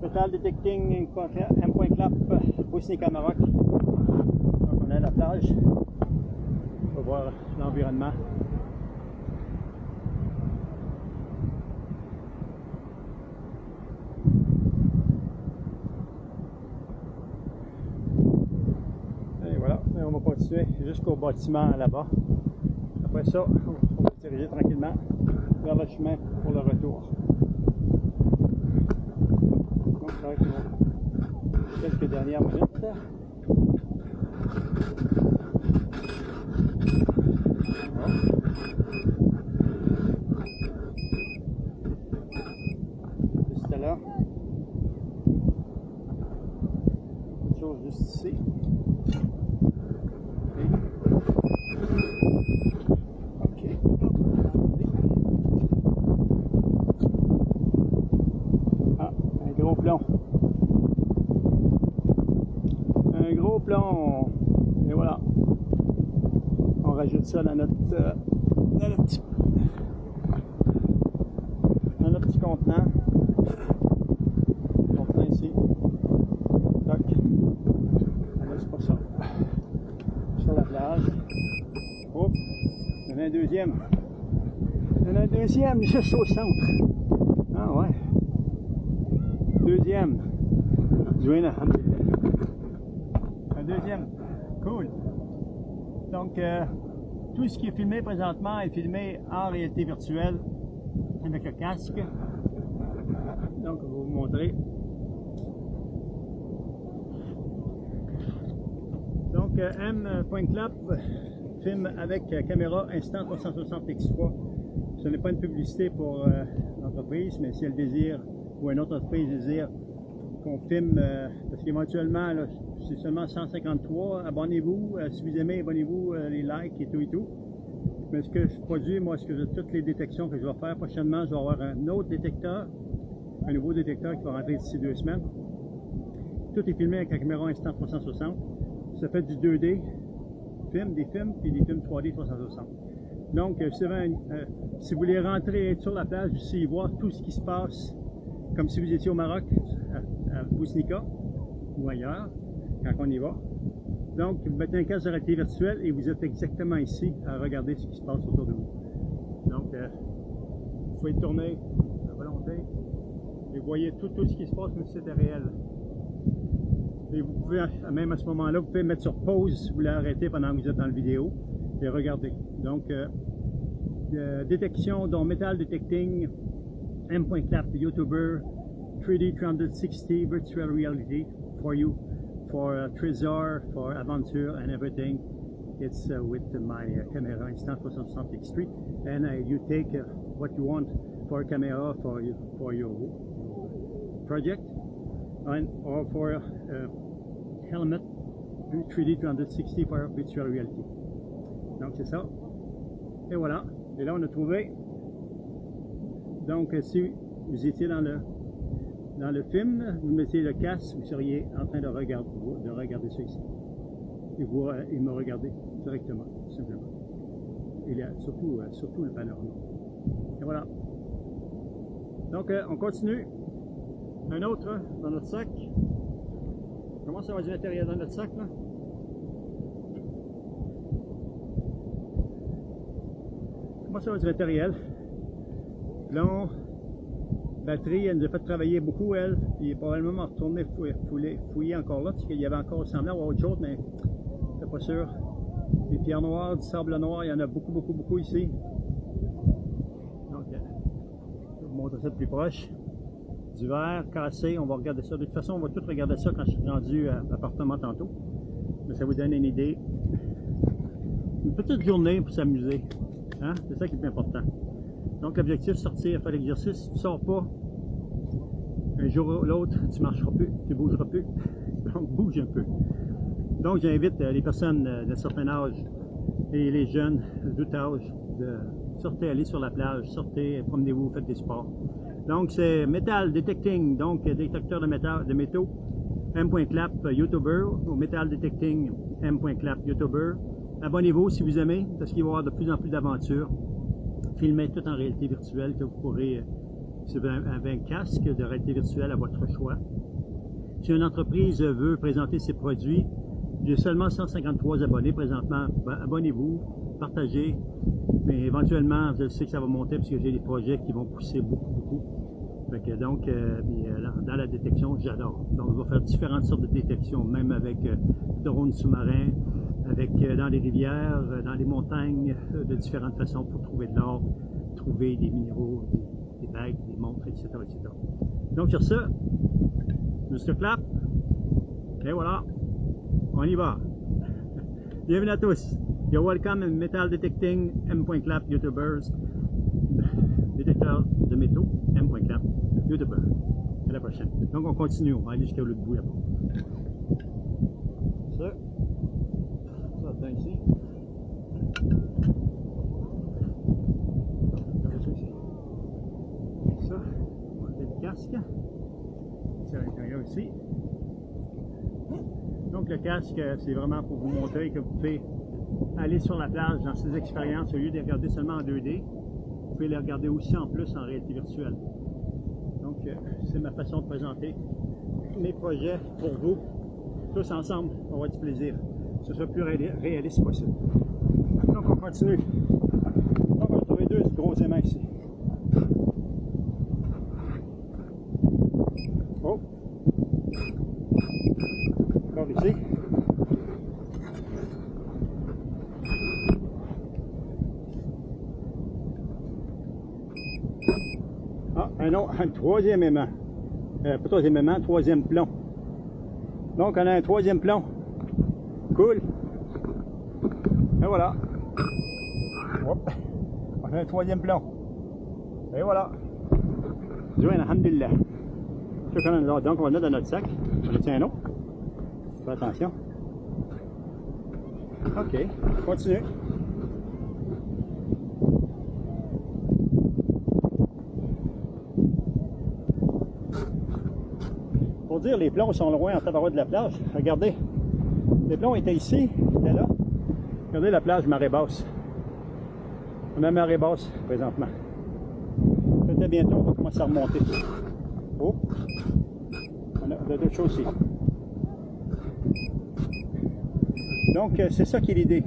Metal Detecting M.Clap Bousnika Maroc. Donc on est à la plage. On va voir l'environnement. Et voilà, et on va continuer jusqu'au bâtiment là-bas. Après ça, on va se diriger tranquillement vers le chemin pour le retour. Donc ça va être quelques dernières minutes. Juste à l'heure. Une chose juste ici. Un gros plomb, et voilà, on rajoute ça dans notre petit contenant ici. Toc, on laisse pas ça sur la plage. Hop, il y en a un deuxième. Il y en a un deuxième juste au centre. Ah ouais. Deuxième. Jouena, un deuxième. Cool. Donc, tout ce qui est filmé présentement est filmé en réalité virtuelle avec le casque. Donc, je vais vous montrer. Donc, M.Clap filme avec caméra Insta360X3. Ce n'est pas une publicité pour l'entreprise, mais si elle désire ou une autre entreprise désire qu'on filme, parce qu'éventuellement c'est seulement 153, abonnez-vous, si vous aimez, abonnez-vous, les likes et tout. Mais ce que je produis, moi, toutes les détections que je vais faire prochainement, je vais avoir un autre détecteur, un nouveau détecteur qui va rentrer d'ici 2 semaines. Tout est filmé avec la caméra Insta360. Ça fait du 2D, des films, puis des films 3D 360. Donc, si vous voulez rentrer sur la plage ici et voir tout ce qui se passe, comme si vous étiez au Maroc, à Bousnika ou ailleurs, quand on y va. Donc, vous mettez un casque de réalité virtuelle et vous êtes exactement ici à regarder ce qui se passe autour de vous. Donc, vous pouvez tourner à volonté et vous voyez tout ce qui se passe comme si c'était réel. Et vous pouvez, même à ce moment-là, vous pouvez mettre sur pause si vous voulez arrêter pendant que vous êtes dans la vidéo et regarder. Donc, détection, dont Metal Detecting, M.Clap, YouTuber, 3D 360 virtual reality for you, for treasure, for adventure and everything. It's with my camera Insta360X3, and you take what you want for a camera for your project, or for helmet 3D 360 for virtual reality. Donc c'est ça. Et voilà. Et là on a trouvé. Donc si vous étiez dans le film, vous mettiez le casque, vous seriez en train de regarder ça ici. Et il me regardait directement, tout simplement. Il y a surtout le panorama. Et voilà. Donc on continue. Un autre dans notre sac. Comment ça va du matériel dans notre sac là? Comment ça va du matériel? Plomb, batterie, elle nous a fait travailler beaucoup, elle. Puis probablement retourner fouiller encore là, parce qu'il y avait encore semblable à autre chose, mais c'est pas sûr. Des pierres noires, du sable noir, il y en a beaucoup ici. Donc, je vais vous montrer ça de plus proche. Du verre cassé, on va regarder ça. De toute façon, on va tout regarder ça quand je suis rendu à l'appartement tantôt. Mais ça vous donne une idée. Une petite journée pour s'amuser. Hein? C'est ça qui est plus important. Donc l'objectif, sortir, faire l'exercice. Si tu ne sors pas, un jour ou l'autre, tu ne marcheras plus, tu ne bougeras plus. Donc bouge un peu. Donc j'invite les personnes d'un certain âge et les jeunes de tout âge de sortir, aller sur la plage, sortez, promenez-vous, faites des sports. Donc c'est Metal Detecting, donc détecteur de métaux, M.Clap YouTuber, ou Metal Detecting M.Clap YouTuber. Abonnez-vous si vous aimez, parce qu'il va y avoir de plus en plus d'aventures, filmées tout en réalité virtuelle que vous pourrez Si vous avez un casque de réalité virtuelle à votre choix. Si une entreprise veut présenter ses produits, j'ai seulement 153 abonnés présentement. Ben, abonnez-vous, partagez, mais éventuellement, je sais que ça va monter parce que j'ai des projets qui vont pousser beaucoup. Fait que donc, dans la détection, j'adore. Donc, je vais faire différentes sortes de détections, même avec drones sous-marins, avec dans les rivières, dans les montagnes, de différentes façons pour trouver de l'or, trouver des minéraux, des bagues, des montres, etc. Donc, sur ça, juste clap, et voilà, on y va. Bienvenue à tous. You're welcome in Metal Detecting, M.Clap, YouTubers, détecteur de métaux, M.Clap, YouTuber. À la prochaine. Donc on continue, on va aller jusqu'à l'autre bout là-bas. Ça attend ici. Ça, on va enlever le casque. C'est à l'intérieur ici. Donc le casque, c'est vraiment pour vous montrer que vous pouvez aller sur la plage dans ces expériences au lieu de les regarder seulement en 2D. Vous pouvez les regarder aussi en plus en réalité virtuelle. Donc c'est ma façon de présenter mes projets pour vous. Tous ensemble, on va avoir du plaisir. Que ce soit plus réaliste possible. Donc on continue. Donc on va trouver deux gros aimants ici. Oh! Encore ici. Ah, un troisième aimant. Pas troisième aimant, troisième plomb. Donc on a un troisième plomb. Cool. Et voilà. Hop. On a un troisième plomb. Et voilà. Jouen, alhamdulillah. Donc on va le mettre dans notre sac. Je tiens un autre. Fais attention. Ok, continue. Pour dire, les plombs sont loin en tabarouette de la plage. Regardez, les plombs étaient ici, ils étaient là. Regardez la plage marée basse. On a marée basse présentement. Peut-être bientôt, on va commencer à remonter. Oh, on a d'autres choses ici. Donc, c'est ça qui est l'idée.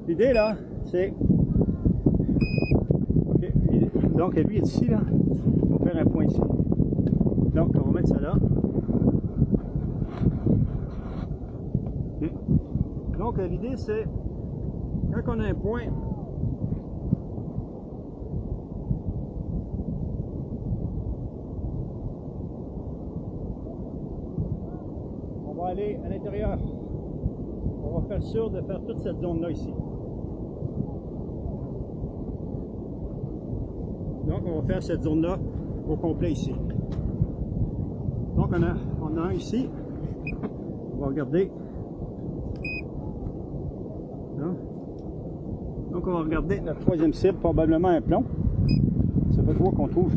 L'idée, là, c'est... Okay. Donc, lui est ici, là. On va faire un point ici. Donc, on va mettre ça là. Okay. Donc, l'idée, c'est... Quand on a un point... On va aller à l'intérieur. On va faire sûr de faire toute cette zone-là ici. Donc, on va faire cette zone-là au complet ici. Donc, on a un ici. On va regarder. Donc, on va regarder la troisième cible, probablement un plomb. Ça fait quoi qu'on trouve.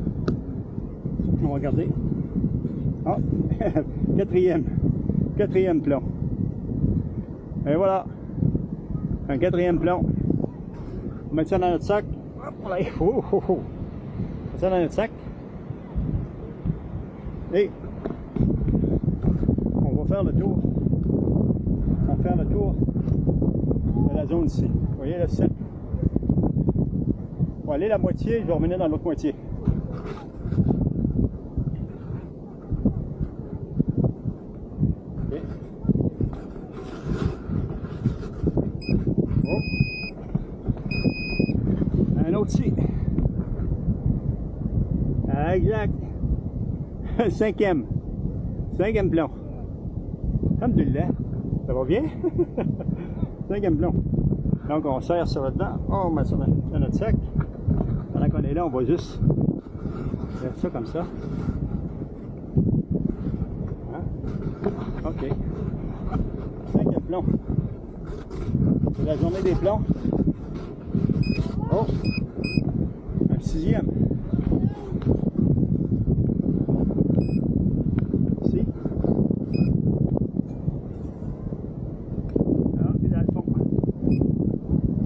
On va regarder. Ah, quatrième plomb. Et voilà, un quatrième plomb. On met ça dans notre sac. On met ça dans notre sac. Et on va faire le tour. On va faire le tour de la zone ici. Vous voyez le cercle. On va aller la moitié, je vais revenir dans l'autre moitié. Un autre ici. Exact. Cinquième plomb. Alhamdulillah. Ça va bien? Cinquième plomb. Donc on serre ça là-dedans. On met ça dans notre sac. Pendant qu'on est là, on va juste faire ça comme ça. Hein? OK. Cinquième plomb. C'est la journée des plombs. Oh! Un sixième. Ici. Ah, et dans le fond.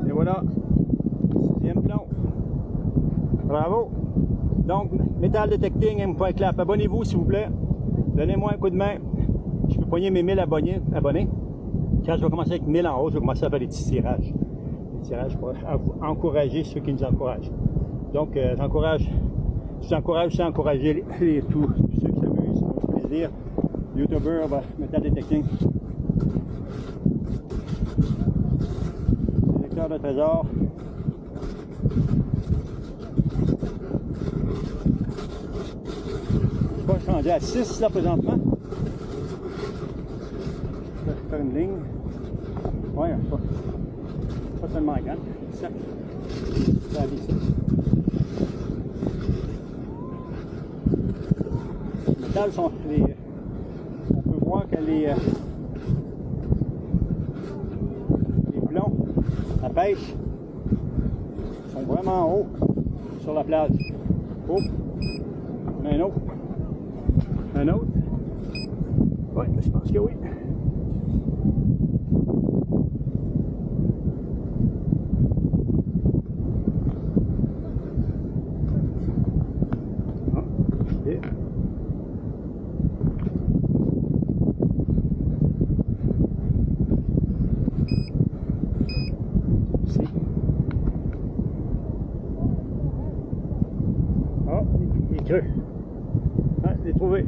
Et voilà. Sixième plomb. Bravo! Donc, Metal Detecting M.Clap. Abonnez-vous s'il vous plaît. Donnez-moi un coup de main. Je peux pogner mes 1000 abonnés. Quand je vais commencer avec 1000 en haut, je vais commencer à faire des petits tirages. Des tirages pour encourager ceux qui nous encouragent. Donc, je vous encourage aussi à encourager tous ceux qui s'amusent, qui ont du plaisir. YouTuber, Metal Detecting. Détecteur de trésors. Je suis rendu à 6 là présentement. Je vais faire une ligne. Ouais, pas tellement grande. Ça. Ça a ici. Les métals sont. On peut voir que les plombs à pêche sont vraiment hauts sur la plage. Oh! Un autre. Un autre? Oui, je pense que oui. Ah, okay. Ici. Ah, il est creux. Ah, je l'ai trouvé.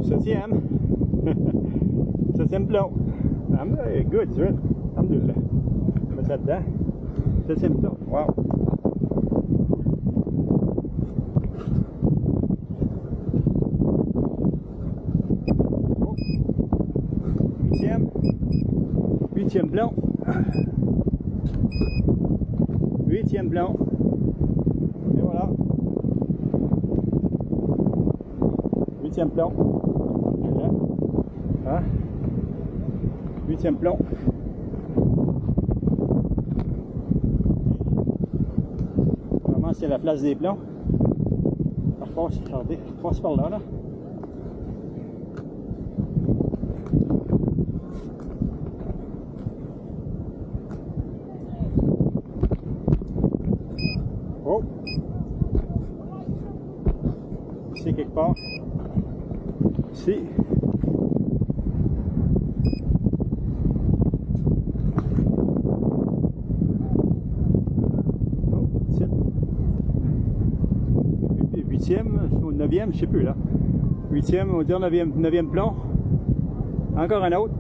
7e. 7e plomb. I'm good, sir. Alhamdulillah. Je mets ça dedans. 7e plomb. Wow. Oh. 8e plomb. 8e plomb. Et voilà. 8e plomb. Hein? 8e plomb. Vraiment, c'est la place des plombs. Par contre, regardez, je passe par là, là. Oh! Ici, quelque part. Ici. Au 9e, je sais plus là. 8e, on va dire 9e plomb. Encore un autre.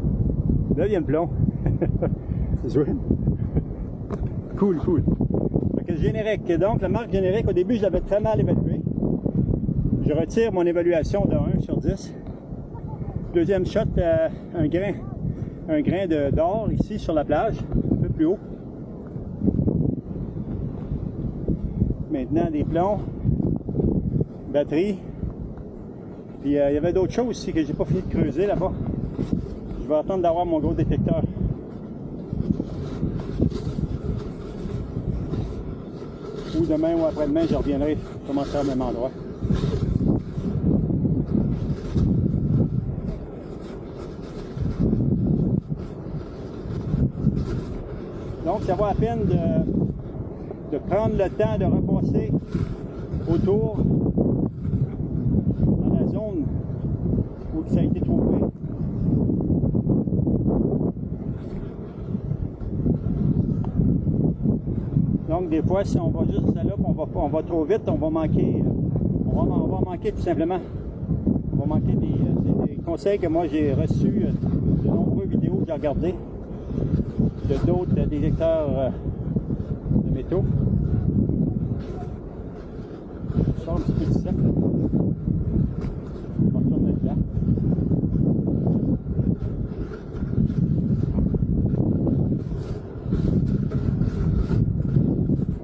9e plomb. C'est sûr. Cool, cool. Donc, le générique. Donc, la marque générique, au début, je l'avais très mal évalué. Je retire mon évaluation de 1 sur 10. Deuxième shot, un grain d'or ici sur la plage, un peu plus haut. Maintenant, des plombs. Batterie. Puis il y avait d'autres choses aussi que j'ai pas fini de creuser là-bas. Je vais attendre d'avoir mon gros détecteur. Ou demain ou après-demain, je reviendrai commencer au même endroit. Donc ça vaut la peine de prendre le temps de repasser autour dans la zone où ça a été trouvé. Donc des fois, si on va juste à là, on va trop vite, on va manquer tout simplement. On va manquer des conseils que moi j'ai reçus de nombreuses vidéos que j'ai regardées de d'autres détecteurs de métaux. Je sors un petit peu du sac. On va retourner dedans.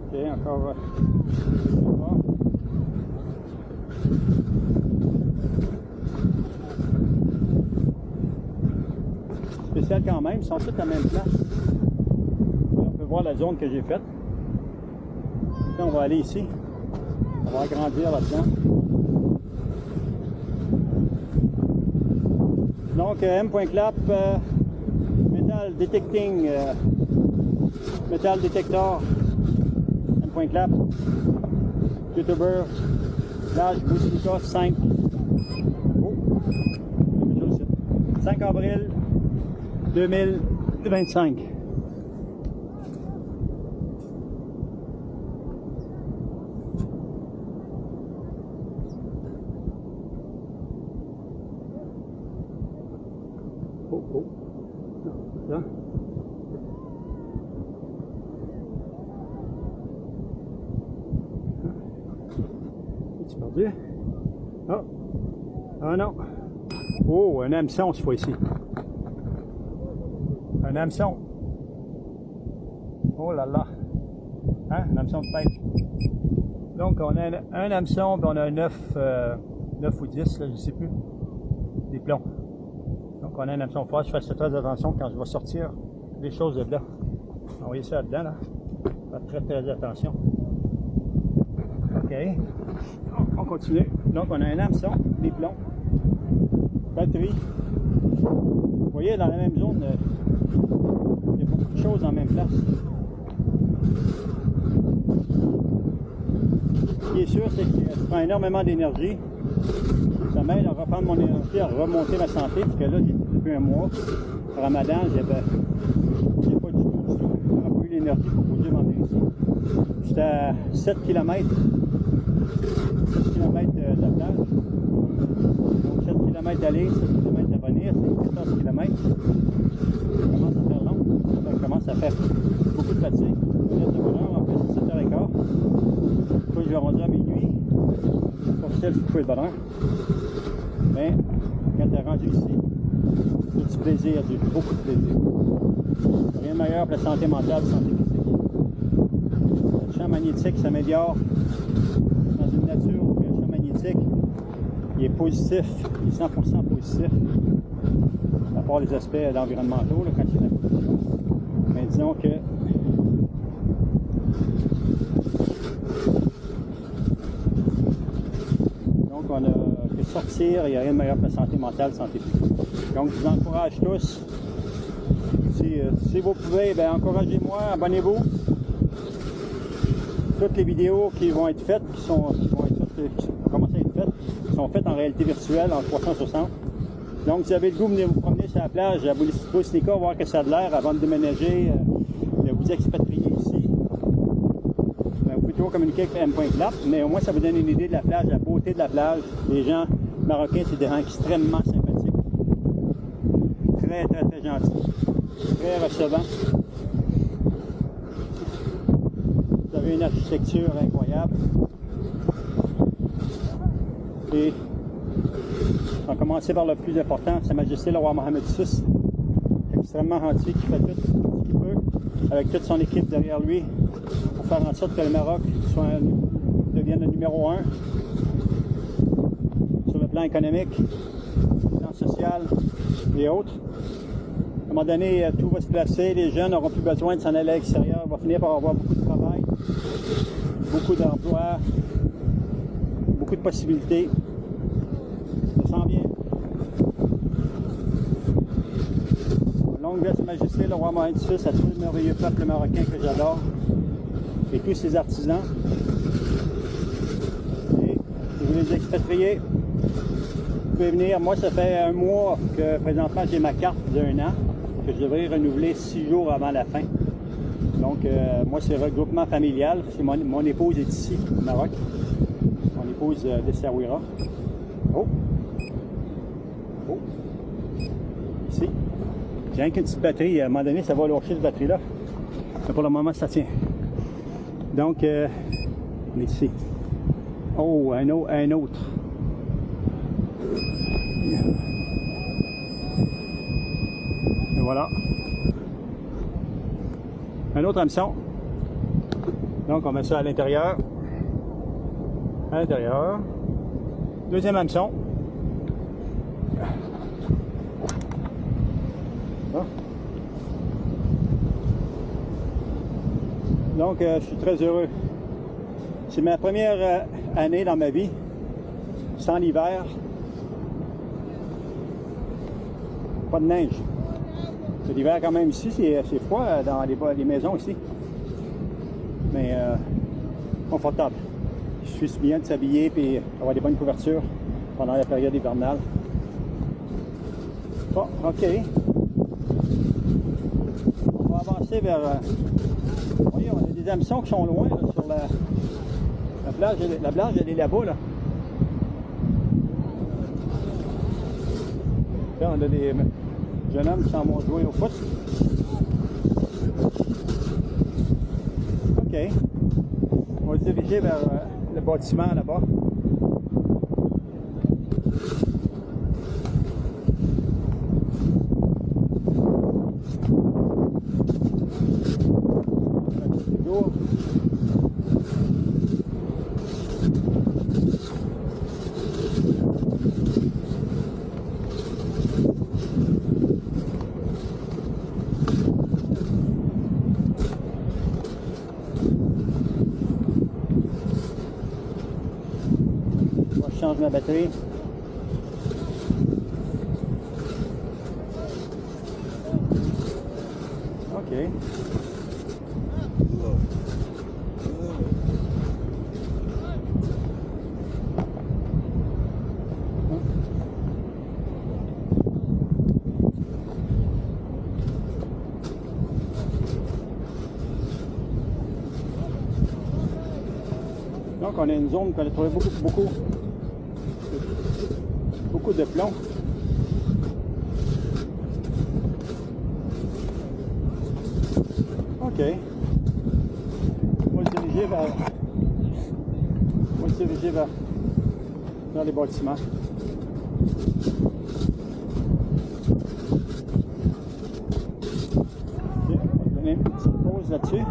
Ok, encore. Spécial quand même, ils sont tous à la même place. On peut voir la zone que j'ai faite. Là, on va aller ici. On va agrandir là-dedans. Donc, M.Clap, Metal Detecting, Metal Detector, M.Clap. YouTuber, plage Bousnika 5. Oh, 5 avril 2025. Oh, oh. Non, ça. Es-tu perdu? Oh! Ah non! Oh, un hameçon cette fois-ci. Un hameçon. Oh là là! Hein? Un hameçon de pêche. Donc, on a un hameçon, puis on a 9 ou 10, là, je ne sais plus, des plombs. Donc, on a un hameçon fort. Je fais très attention quand je vais sortir les choses de là. Envoyer ça là-dedans, là. Faites très attention. OK. On continue. Donc, on a un hameçon, des plombs, batterie. Vous voyez, dans la même zone, il y a beaucoup de choses en même place. Ce qui est sûr, c'est que ça prend énormément d'énergie. Ça m'aide à reprendre mon énergie, à remonter ma santé, parce que là, depuis un mois, Ramadan, j'ai pas du tout. J'aurais pas eu l'énergie pour bouger m'en venir ici. J'étais à 7 km. 7 km de la plage. Donc 7 km d'aller, 7 km de revenir, c'est 14 km. Ça commence à faire long. Ça commence à faire beaucoup de fatigue. On est de bonne heure, en plus, c'est 7h15. Puis je vais rendre à minuit. C'est officiel, je couper de bonne heure. Mais quand tu es rendu ici, c'est du plaisir, beaucoup de plaisir. Rien de meilleur pour la santé mentale, la santé physique. Le champ magnétique s'améliore dans une nature où le champ magnétique il est positif, il est 100% positif, à part les aspects environnementaux, là, quand il y a la pollution. Mais disons que donc on a que sortir, il n'y a rien de meilleur que la santé mentale, la santé physique. Donc je vous encourage tous, si vous pouvez, ben, encouragez-moi, abonnez-vous. Toutes les vidéos qui vont être faites, qui vont commencer à être faites, sont faites en réalité virtuelle, en 360. Donc, si vous avez le goût, venez vous promener sur la plage à Bousnika, voir que ça a de l'air avant de déménager, de vous expatrier ici. Vous pouvez toujours communiquer avec M.Clap, mais au moins ça vous donne une idée de la plage, de la beauté de la plage. Les gens marocains, c'est des gens extrêmement sympathiques. Très, très, très gentils. Très recevants. Vous avez une architecture incroyable. Et on va commencer par le plus important, Sa Majesté le roi Mohammed VI, extrêmement gentil, qui fait tout ce qu'il peut, avec toute son équipe derrière lui, pour faire en sorte que le Maroc devienne le numéro 1 sur le plan économique, sur le plan social et autres. À un moment donné, tout va se placer, les jeunes n'auront plus besoin de s'en aller à l'extérieur, on va finir par avoir beaucoup de travail, beaucoup d'emplois, beaucoup de possibilités. Ça s'en vient. Longue vie à Sa Majesté, le roi Mohammed VI, à tout le merveilleux peuple marocain que j'adore, et tous ses artisans. Et si vous les expatriez, vous pouvez venir. Moi, ça fait un mois que présentement j'ai ma carte d'1 an, que je devrais renouveler 6 jours avant la fin. Donc, moi, c'est regroupement familial. Mon épouse est ici, au Maroc. Mon épouse de Saouira. Oh! Oh! Ici. J'ai rien qu'une petite batterie. À un moment donné, ça va lâcher cette batterie-là. Mais pour le moment, ça tient. Donc, on est ici. Oh, un autre. Et voilà. Un autre hameçon. Donc, on met ça à l'intérieur. À l'intérieur. Deuxième hameçon. Donc, je suis très heureux. C'est ma première année dans ma vie, sans l'hiver. Pas de neige. C'est l'hiver quand même ici, c'est froid dans les maisons ici. Mais confortable. Je puisse bien de s'habiller et avoir des bonnes couvertures pendant la période hivernale. Bon, ok. On va avancer vers... voyez, on a des hameçons qui sont loin là, sur la plage. La plage, elle est là-bas, là. Là, on a des jeunes hommes qui s'en vont jouer au foot. OK. On va se diriger vers le bâtiment là-bas. Je change ma batterie. OK. Donc on a une zone qu'on a trouvé beaucoup de plomb. OK. On va se diriger vers les bâtiments. OK, on va donner une petite pause là-dessus.